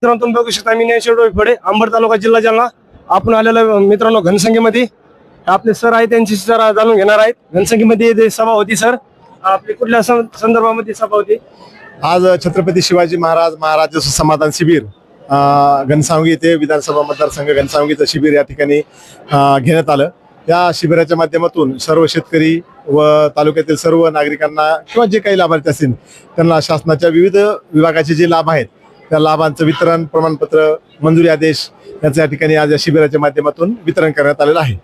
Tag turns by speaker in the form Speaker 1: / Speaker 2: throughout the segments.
Speaker 1: तुम्ही बघू शकता मी ज्ञानेश्वर डोईफोडे अंबड तालुका जिल्हा जालना. आपण आलेलो मित्रांनो घनसंख्येमध्ये आपले सर आहेत त्यांची जरा जाणून घेणार आहेत. घनसंख्येमध्ये जे सभा होती सर आपली कुठल्या संदर्भामध्ये सभा होती?
Speaker 2: आज छत्रपती शिवाजी महाराज महाराज समाधान शिबिर घनसावंगी येथे विधानसभा मतदारसंघ घनसावंगीचं शिबिर या ठिकाणी घेण्यात आलं. या शिबिराच्या माध्यमातून सर्व शेतकरी व तालुक्यातील सर्व नागरिकांना किंवा जे काही लाभार्थी असतील त्यांना शासनाच्या विविध विभागाचे जे लाभ आहेत त्या लाभांचं वितरण प्रमाणपत्र मंजुरी आदेश याचं या ठिकाणी आज या शिबिराच्या माध्यमातून वितरण करण्यात आलेलं आहे.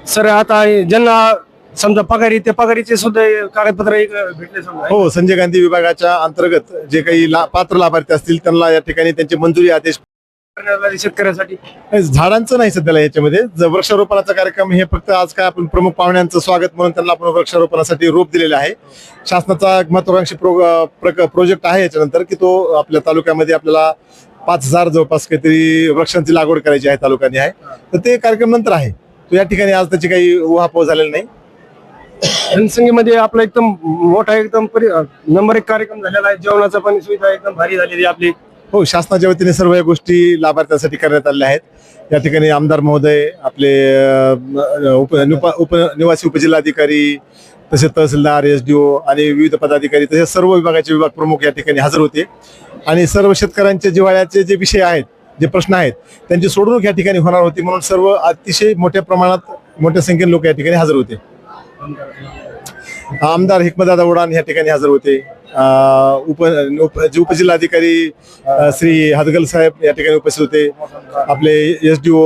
Speaker 1: सर आता ज्यांना समजा पगारी त्या पगारीचे सुद्धा कागदपत्र भेटले समजा.
Speaker 2: हो, संजय गांधी विभागाच्या अंतर्गत जे काही पात्र लाभार्थी असतील त्यांना या ठिकाणी त्यांचे मंजुरी आदेश
Speaker 1: शेतकऱ्यासाठी
Speaker 2: झाडांचं नाही सध्याला याच्यामध्ये वृक्षारोपणाचा कार्यक्रम हे फक्त आज काय आपण प्रमुख पाहुण्यांचं स्वागत म्हणून त्यांना आपण वृक्षारोपणासाठी रोप दिलेले आहे. शासनाचा महत्वाकांक्षी प्रोजेक्ट आहे याच्यानंतर की तो आपल्या तालुक्यामध्ये आपल्याला 5,000 जवळपास काहीतरी वृक्षांची लागवड करायची आहे तालुक्याने आहे. तर ते कार्यक्रम नंतर आहे तो या ठिकाणी आज त्याची काही उहापोह झालेली नाही.
Speaker 1: घनसंख्येमध्ये आपला एकदम मोठा एकदम नंबर 1 कार्यक्रम झालेला आहे. जेवणाचा पण सुविधा एकदम भारी झालेली आपली.
Speaker 2: हो, शासनाच्या वतीने सर्व या गोष्टी लाभार्थ्यांसाठी करण्यात आलेल्या आहेत. या ठिकाणी आमदार महोदय आपले निवासी उपजिल्हाधिकारी तसेच तहसीलदार SDO आणि विविध पदाधिकारी तसेच सर्व विभागाचे विभाग प्रमुख या ठिकाणी हजर होते आणि सर्व शेतकऱ्यांचे जिव्हाळ्याचे जे विषय आहेत जे प्रश्न आहेत त्यांची सोडवणूक या ठिकाणी होणार होती म्हणून सर्व अतिशय मोठ्या प्रमाणात मोठ्या संख्येने लोक या ठिकाणी हजर होते. आमदार हिकमतदादा उडान या ठिकाणी हजर होते. उपजिल्हाधिकारी श्री हदगल साहेब या ठिकाणी उपस्थित होते. आपले SDO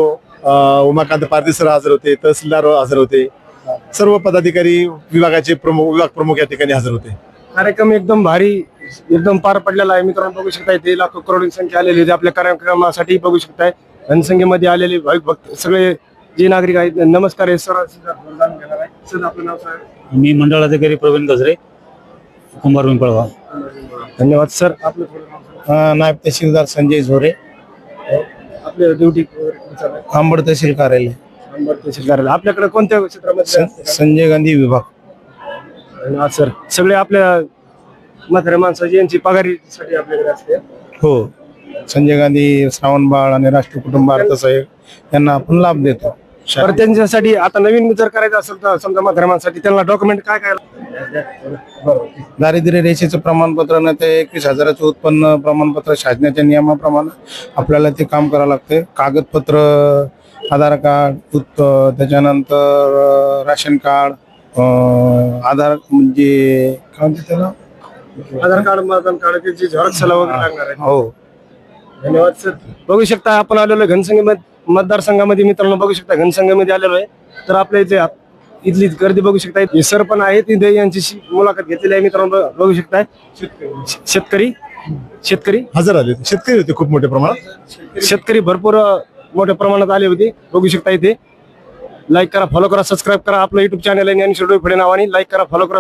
Speaker 2: उमाकांत पारदेसर हजर होते. तहसीलदार हजर होते. सर्व पदाधिकारी विभागाचे विभाग प्रमुख या ठिकाणी हजर होते.
Speaker 1: कार्यक्रम एकदम भारी एकदम पार पडलेला आहे. मित्रांनो बघू शकताय ते लाखो करोडो संख्या आलेली आहे आपल्या कार्यक्रमासाठी. बघू शकताय घनसंख्येमध्ये आलेले भाविक भक्त सगळे जे नागरिक आहेत. नमस्कार आहे सर. सर आपलं नाव सांगा.
Speaker 3: मी मंडळाधिकारी प्रवीण गजरे कुंभार पिंपळगाव.
Speaker 1: धन्यवाद सर. आपलं
Speaker 4: नायब तहसीलदार संजय झोरे
Speaker 1: आपल्या ड्युटी
Speaker 4: अंबड तहसील कार्यालय
Speaker 1: तहसील कार्यालय. आपल्याकडे कोणत्या क्षेत्रामध्ये?
Speaker 4: संजय गांधी विभाग.
Speaker 1: धन्यवाद सर. सगळे आपल्या म्हाताऱ्या माणसाची यांची पगारीसाठी आपल्याकडे असते.
Speaker 4: हो, संजय गांधी श्रावणबाळ आणि राष्ट्रीय कुटुंब अर्थसहाय्यक यांना आपण लाभ देतो.
Speaker 1: तर त्यांच्यासाठी आता नवीन जर करायचं असेल तर समजा म्हाताऱ्या माणसासाठी त्यांना डॉक्युमेंट काय काय?
Speaker 4: दारिद्र्य रेषेचं प्रमाणपत्र न ते 21,000चं उत्पन्न प्रमाणपत्र शासनाच्या नियमाप्रमाणे आपल्याला ते काम करावं लागते. कागदपत्र आधार कार्ड त्याच्यानंतर राशन कार्ड आधार म्हणजे काय म्हणते त्याला
Speaker 1: आधार कार्ड मतदान कार्ड झेरॉक्स वगैरे लागणार आहे.
Speaker 4: हो.
Speaker 1: धन्यवाद सर. बघू शकता आपण आलेलो घनसंख्येमध्ये मतदारसंघामध्ये. मित्रांनो बघू शकता घनसंख्येमध्ये आलेलो आहे. तर आपल्या इथे इथली गर्दी बघू शकता. हे सर पण आहेत तिथे यांची मुलाखत घेतलेली आहे. मित्रांनो बघू शकताय शेतकरी
Speaker 2: हजर आले होते. शेतकरी होते खूप मोठ्या प्रमाणात.
Speaker 1: शेतकरी भरपूर मोठ्या प्रमाणात आले होते. बघू शकता इथे. लाईक करा, फॉलो करा, सबस्क्राईब करा. आपलं YouTube चॅनल आहे ज्ञानेश्वर डोईफोडे नावाने. लाईक करा, फॉलो करा.